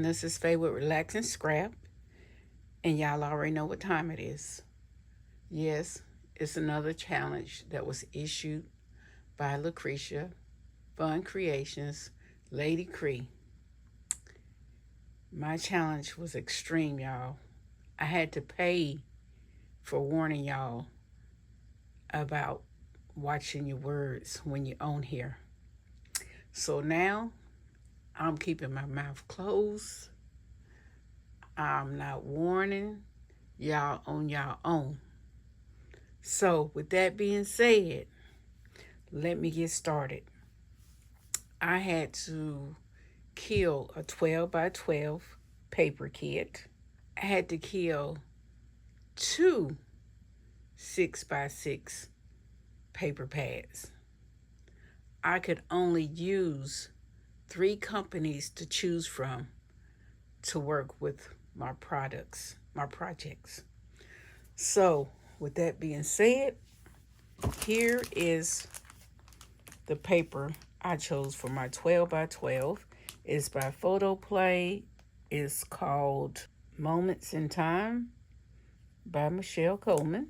this is Faye with Relax and Scrap, and y'all already know what time it is. Yes, it's another challenge that was issued by Lucretia, funkreations, Lady Kre. My challenge was extreme, y'all. I had to pay for warning y'all about watching your words when you're on here. So now I'm keeping my mouth closed. I'm not warning y'all on y'all own. So with that being said, let me get started. I had to kill a 12 by 12 paper kit. I had to kill 2 6 by 6 paper pads. I could only use 3 companies to choose from to work with my projects. So, with that being said, here is the paper I chose for my 12 by 12. It's by Photoplay. It's called Moments in Time by Michelle Coleman.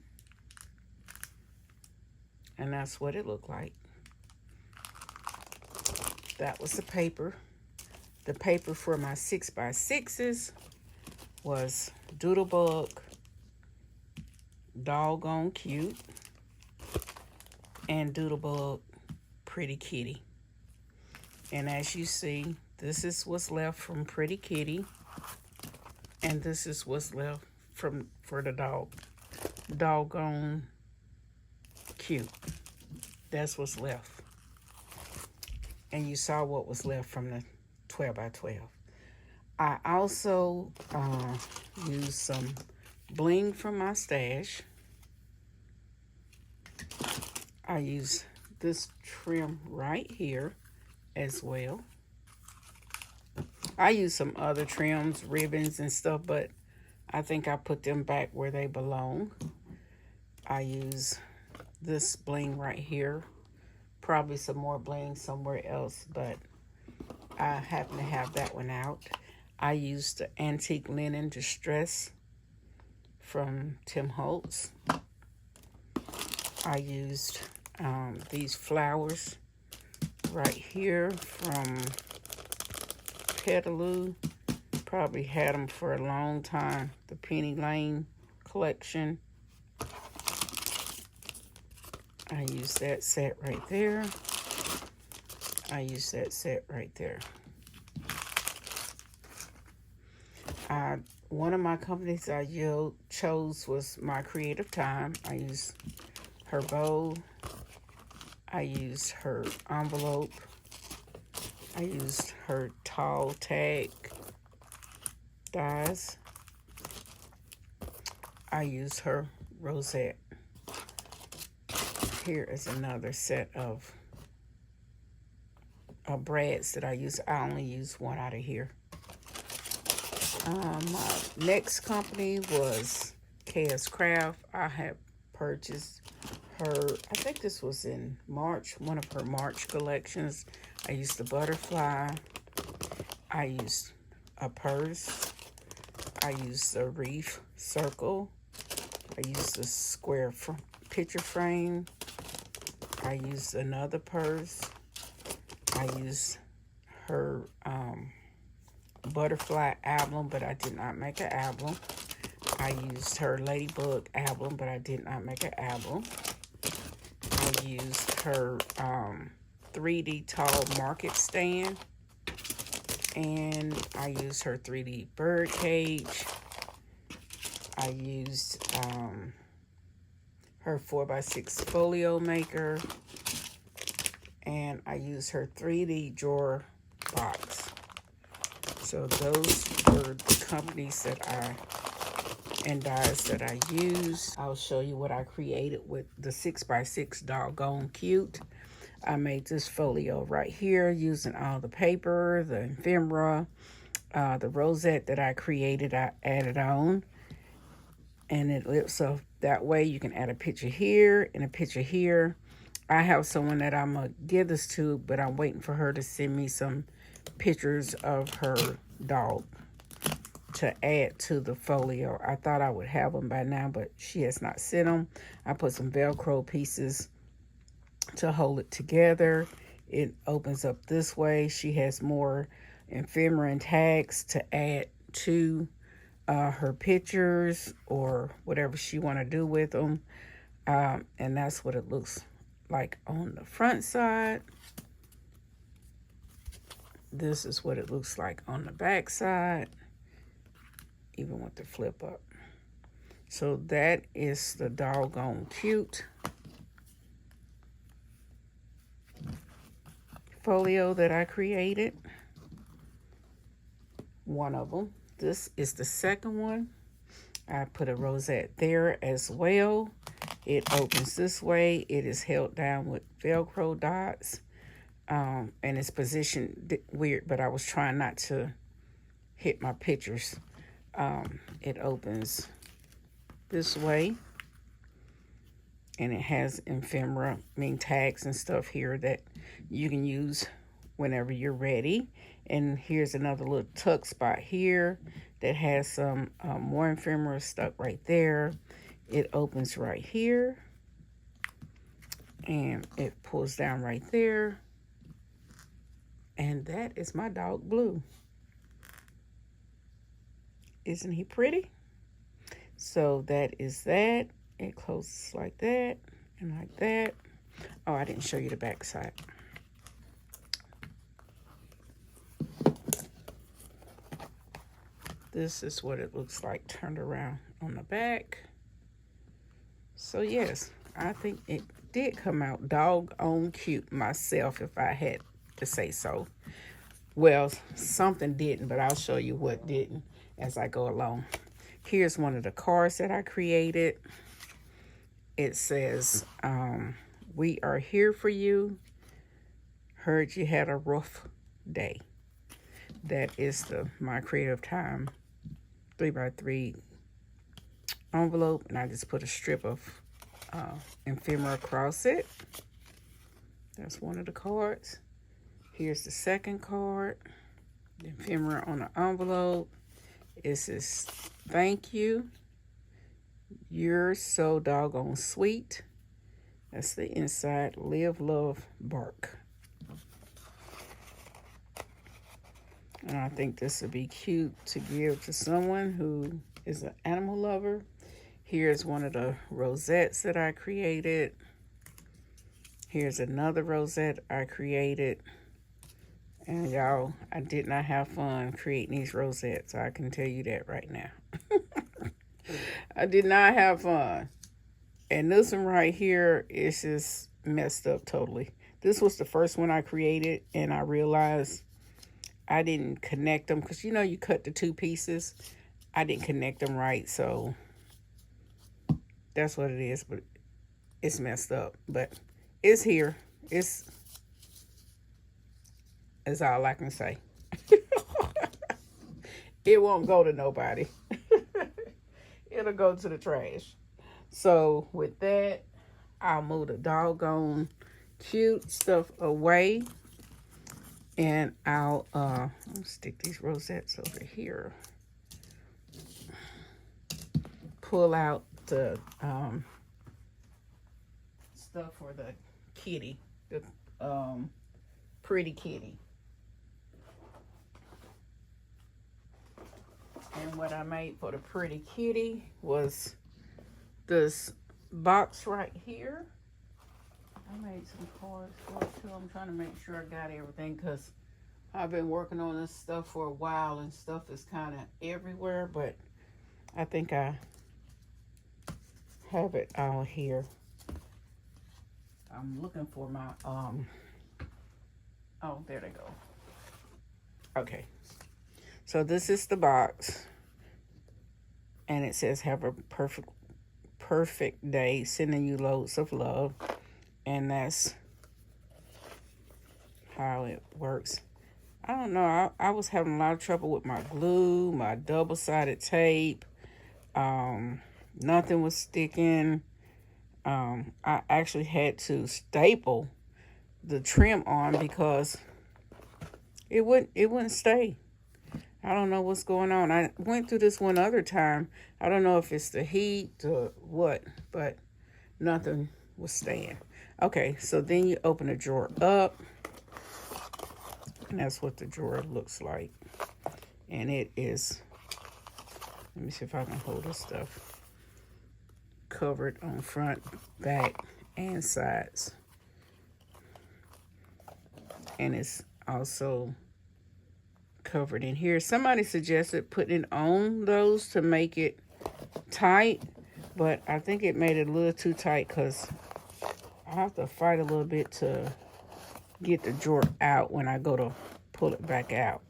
And that's what it looked like. That was the paper. The paper for my 6 by 6s was Doodlebug, Doggone Cute, and Doodlebug, Pretty Kitty. And as you see, this is what's left from Pretty Kitty, and this is what's left for the dog, Doggone Cute. That's what's left. And you saw what was left from the 12 by 12. I also used some bling from my stash. I used this trim right here as well. I used some other trims, ribbons and stuff, but I think I put them back where they belong. I use this bling right here. Probably some more bling somewhere else, but I happen to have that one out. I used the Antique Linen Distress from Tim Holtz. I used these flowers right here from Petaloo. Probably had them for a long time. The Penny Lane collection. I used that set right there. I used that set right there. One of my companies I chose was My Creative Time. I used her bow. I used her envelope. I used her tall tag dies. I used her rosette. Here is another set of brads that I use. I only use one out of here. My next company was KREations. I had purchased her, I think this was in March, one of her March collections. I used the butterfly. I used a purse. I used the reef circle. I used the square picture frame. I used another purse. I used her butterfly album, but I did not make an album. I used her ladybug album, but I did not make an album. I used her 3D tall market stand, and I used her 3D bird cage. I used her 4x6 folio maker, and I used her 3D drawer box. So those were the companies and dies that I used. I'll show you what I created with the 6x6 Doggone Cute. I made this folio right here using all the paper, the ephemera, the rosette that I created, I added on. And it lifts up that way. You can add a picture here and a picture here. I have someone that I'm going to give this to, but I'm waiting for her to send me some pictures of her dog. to add to the folio. I thought I would have them by now, but she has not sent them. I put some Velcro pieces to hold it together. It opens up this way. She has more ephemera and tags to add to her pictures or whatever she want to do with them. And that's what it looks like on the front side. This is what it looks like on the back side, even with the flip up. So that is the doggone cute folio that I created. One of them. This is the second one. I put a rosette there as well. It opens this way. It is held down with Velcro dots. And it's positioned weird, but I was trying not to hit my pictures. It opens this way. And it has ephemera, tags and stuff here that you can use whenever you're ready. And here's another little tuck spot here that has some more ephemera stuck right there. It opens right here. And it pulls down right there. And that is my dog Blue. Isn't he pretty? So that is that. It closes like that and like that. Oh, I didn't show you the back side. This is what it looks like turned around on the back. So yes, I think it did come out doggone cute myself, if I had to say so. Well, something didn't, but I'll show you what didn't as I go along. Here's one of the cards that I created. It says, we are here for you. Heard you had a rough day. That is the My Creative Time 3x3 envelope, and I just put a strip of ephemera across it. That's one of the cards. Here's the second card. The ephemera on the envelope. It says, thank you. You're so doggone sweet. That's the inside. Live, love, bark. And I think this would be cute to give to someone who is an animal lover. Here's one of the rosettes that I created. Here's another rosette I created. And y'all, I did not have fun creating these rosettes. I can tell you that right now. I did not have fun. And this one right here is just messed up totally. This was the first one I created, and I realized I didn't connect them. Because, you cut the two pieces. I didn't connect them right, so that's what it is. But it's messed up. But it's here. It's all I can say. It won't go to nobody. It'll go to the trash. So with that, I'll move the doggone cute stuff away. And I'll stick these rosettes over here. Pull out the stuff for the kitty. The pretty kitty. And what I made for the pretty kitty was this box right here. I made some cards for it too. I'm trying to make sure I got everything because I've been working on this stuff for a while and stuff is kind of everywhere, but I think I have it all here. I'm looking for my, oh, there they go. Okay. So this is the box, and it says, have a perfect day, sending you loads of love, and that's how it works. I don't know, I was having a lot of trouble with my glue, my double-sided tape. Nothing was sticking. I actually had to staple the trim on because it wouldn't stay. I don't know what's going on. I went through this one other time. I don't know if it's the heat or what, but nothing was staying. Okay, so then you open the drawer up, and that's what the drawer looks like. And it is, let me see if I can hold this stuff, covered on front, back, and sides. And it's also covered in here. Somebody suggested putting on those to make it tight, but I think it made it a little too tight because I have to fight a little bit to get the drawer out when I go to pull it back out.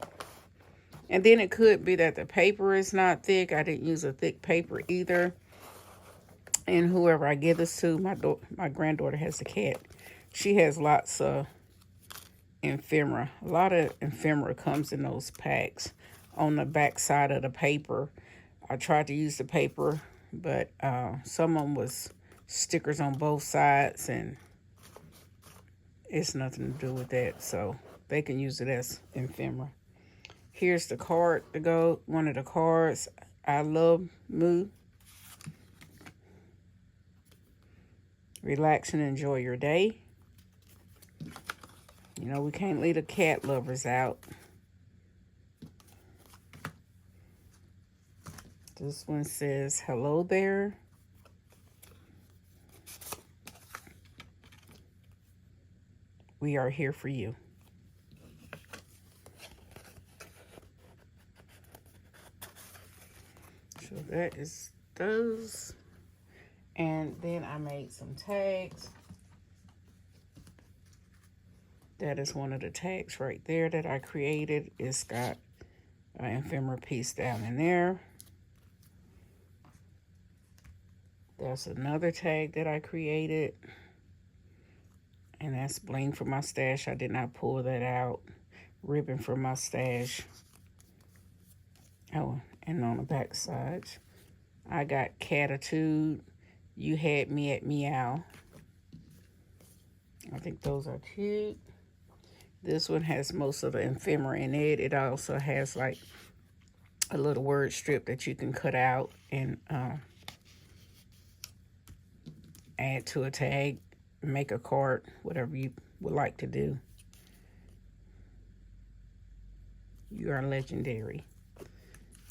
And then it could be that the paper is not thick. I didn't use a thick paper either. And whoever I give this to, my granddaughter has a cat. She has lots of ephemera. A lot of ephemera comes in those packs on the back side of the paper. I tried to use the paper, but some of them was stickers on both sides, and it's nothing to do with that. So they can use it as ephemera. Here's the card to go. One of the cards. I love Moo. Relax and enjoy your day. You know, we can't leave the cat lovers out. This one says, hello there. We are here for you. So that is those. And then I made some tags. That is one of the tags right there that I created. It's got an ephemera piece down in there. That's another tag that I created. And that's bling for my stash. I did not pull that out. Ribbon for my stash. Oh, and on the back side, I got Catitude. You had me at meow. I think those are cute. This one has most of the ephemera in it. It also has like a little word strip that you can cut out and add to a tag, make a card, whatever you would like to do. You are legendary.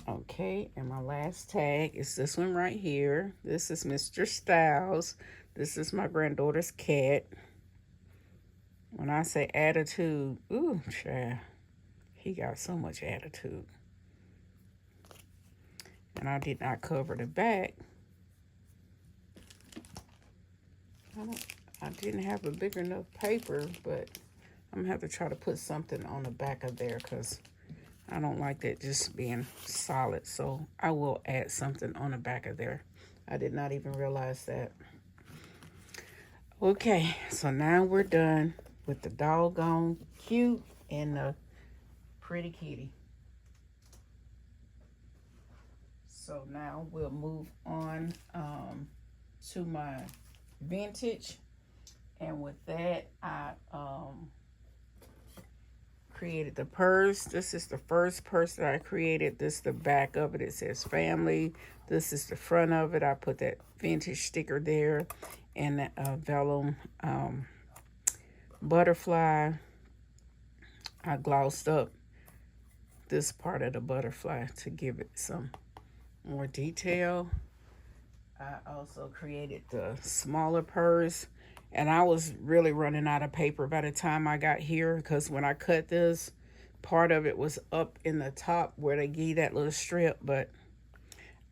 Okay, and my last tag is this one right here. This is Mr. Styles. This is my granddaughter's cat. When I say attitude, ooh, child, he got so much attitude. And I did not cover the back. I didn't have a big enough paper, but I'm gonna have to try to put something on the back of there because I don't like that just being solid. So I will add something on the back of there. I did not even realize that. Okay, so now we're done with the doggone cute and the pretty kitty. So now we'll move on to my vintage. And with that, I created the purse. This is the first purse that I created. This is the back of it. It says family. This is the front of it. I put that vintage sticker there and that vellum butterfly. I glossed up this part of the butterfly to give it some more detail. I also created the smaller purse, and I was really running out of paper by the time I got here because when I cut this, part of it was up in the top where they gave that little strip, but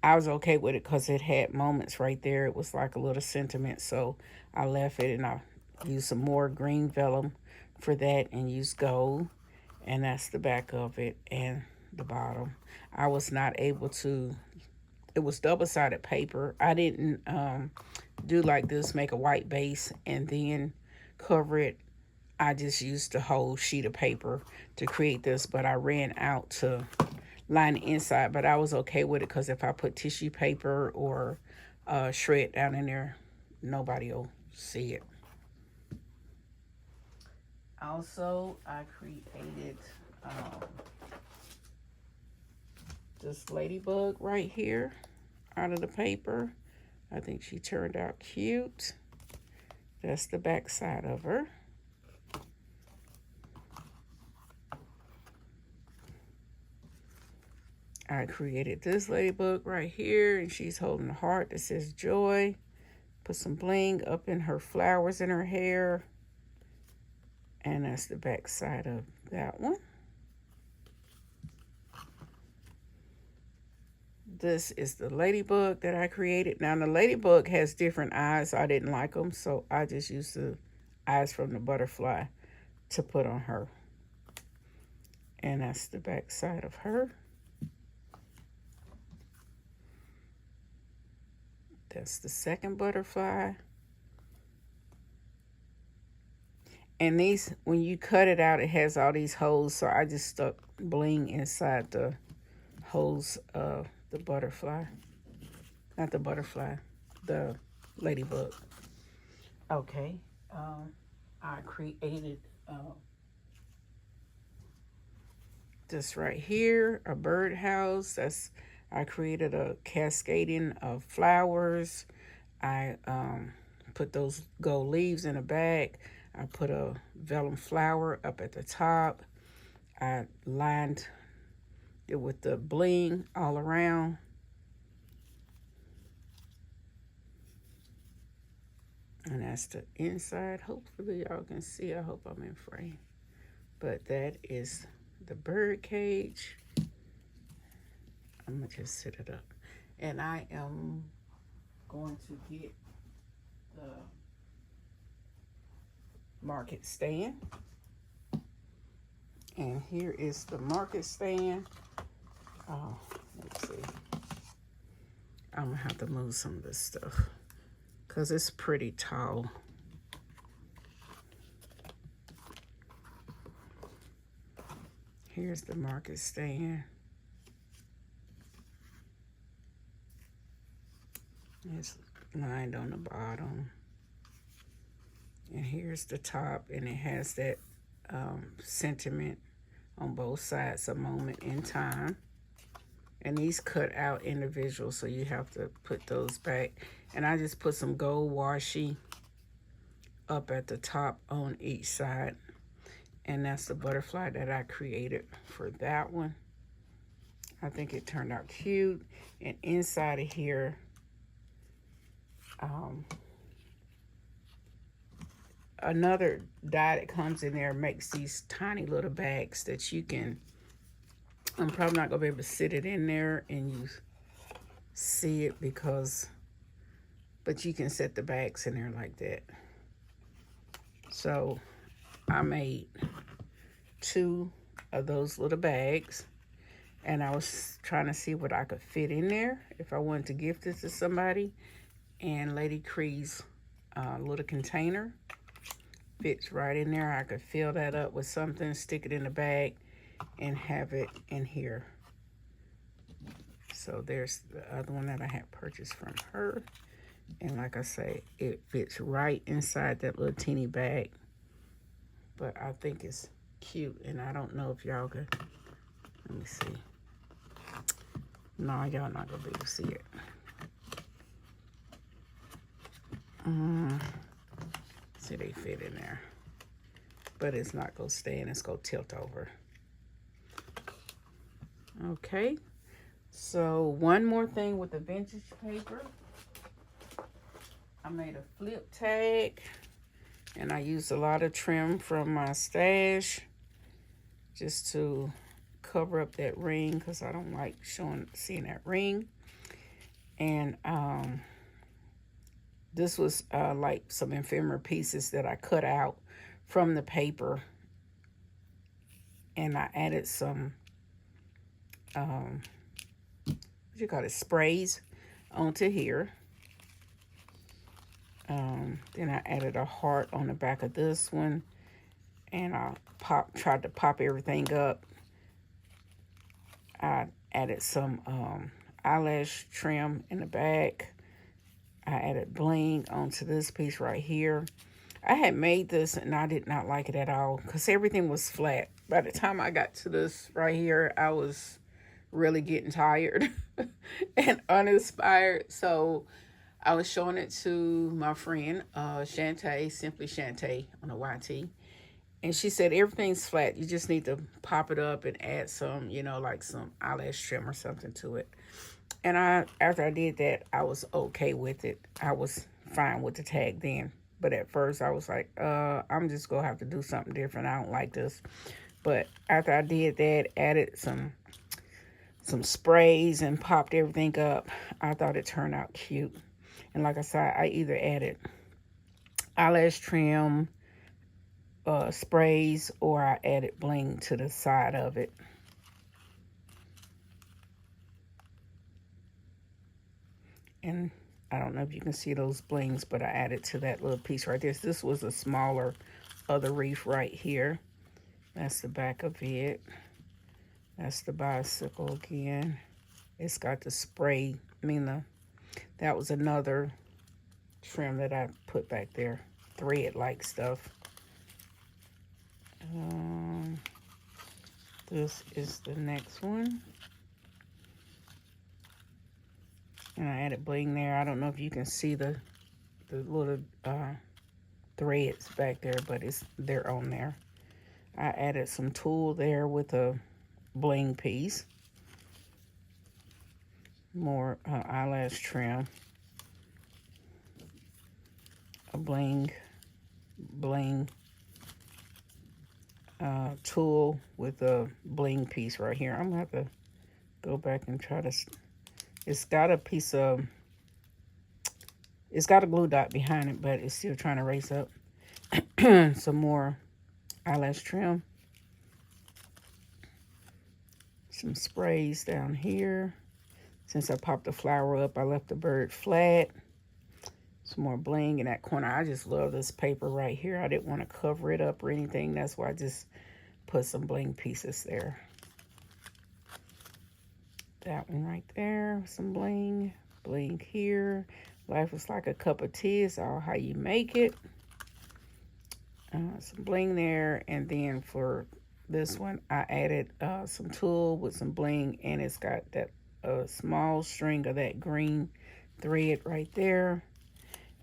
I was okay with it because it had moments right there. It was like a little sentiment, so I left it and I used some more green vellum for that and used gold, and that's the back of it and the bottom. I was not able to, it was double-sided paper. I didn't do like this, make a white base and then cover it. I just used the whole sheet of paper to create this, but I ran out to line the inside, but I was okay with it because if I put tissue paper or shred down in there, nobody will see it. Also, I created this ladybug right here out of the paper. I think she turned out cute. That's the back side of her. I created this ladybug right here, and she's holding a heart that says joy. Put some bling up in her flowers in her hair. And that's the back side of that one. This is the ladybug that I created. Now, the ladybug has different eyes. I didn't like them, so I just used the eyes from the butterfly to put on her. And that's the back side of her. That's the second butterfly. And these, when you cut it out, it has all these holes. So I just stuck bling inside the holes of the butterfly. Not the butterfly, the ladybug. Okay. I created this right here, a birdhouse. I created a cascading of flowers. I put those gold leaves in a bag. I put a vellum flower up at the top. I lined it with the bling all around. And that's the inside. Hopefully y'all can see. I hope I'm in frame. But that is the bird cage. I'm going to just set it up. And I am going to get the market stand. And here is the market stand. Oh, let's see. I'm going to have to move some of this stuff because it's pretty tall. Here's the market stand. It's lined on the bottom. And here's the top, and it has that sentiment on both sides, a moment in time. And these cut out individual, so you have to put those back. And I just put some gold washi up at the top on each side. And that's the butterfly that I created for that one. I think it turned out cute. And inside of here, another dye that comes in there makes these tiny little bags that you can, I'm probably not going to be able to sit it in there and you see it but you can set the bags in there like that. So I made 2 of those little bags, and I was trying to see what I could fit in there if I wanted to gift this to somebody. And Lady Kre's little container fits right in there. I could fill that up with something, stick it in the bag, and have it in here. So there's the other one that I had purchased from her. And like I say, it fits right inside that little teeny bag. But I think it's cute, and I don't know if y'all could, let me see. No, y'all not gonna be able to see it. See, they fit in there. But it's not gonna stay in, it's gonna tilt over. Okay, so one more thing with the vintage paper. I made a flip tag, and I used a lot of trim from my stash just to cover up that ring because I don't like seeing that ring. And this was like some ephemera pieces that I cut out from the paper, and I added some what you call it, sprays onto here. Then I added a heart on the back of this one, and I tried to pop everything up. I added some eyelash trim in the back. I added bling onto this piece right here. I had made this and I did not like it at all because everything was flat. By the time I got to this right here, I was really getting tired and uninspired. So I was showing it to my friend, Shanta, Simply Shanta on a YT. And she said, everything's flat. You just need to pop it up and add some, like some eyelash trim or something to it. And after I did that, I was okay with it. I was fine with the tag then. But at first I was like, I'm just going to have to do something different. I don't like this. But after I did that, added some sprays and popped everything up, I thought it turned out cute. And like I said, I either added eyelash trim, sprays, or I added bling to the side of it. And I don't know if you can see those blings, but I added to that little piece right there. This was a smaller other wreath right here. That's the back of it. That's the bicycle again. It's got the spray. That was another trim that I put back there. Thread-like stuff. This is the next one. And I added bling there. I don't know if you can see the little threads back there, but they're on there. I added some tulle there with a bling piece. More eyelash trim. A bling tulle with a bling piece right here. I'm going to have to go back and try to... It's got a piece of... It's got a glue dot behind it, but it's still trying to raise up. Some more eyelash trim. Some sprays down here. Since I popped the flower up, I left the bird flat. Some more bling in that corner. I just love this paper right here. I didn't want to cover it up or anything. That's why I just put some bling pieces there. That one right there. Some bling. Bling here. Life is like a cup of tea. It's all how you make it. Some bling there. And then for this one, I added some tulle with some bling. And it's got that small string of that green thread right there.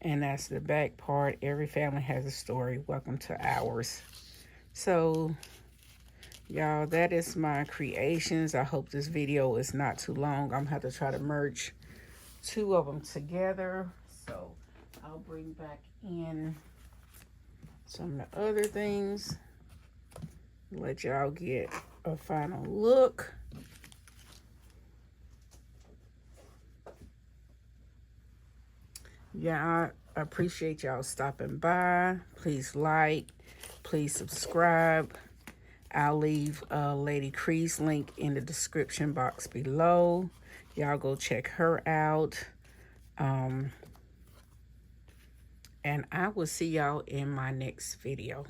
And that's the back part. Every family has a story. Welcome to ours. So, y'all, that is my creations. I hope this video is not too long. I'm going to have to try to merge two of them together. So, I'll bring back in some of the other things. Let y'all get a final look. Yeah, I appreciate y'all stopping by. Please like, please subscribe. I'll leave Lady Kre's link in the description box below. Y'all go check her out. And I will see y'all in my next video.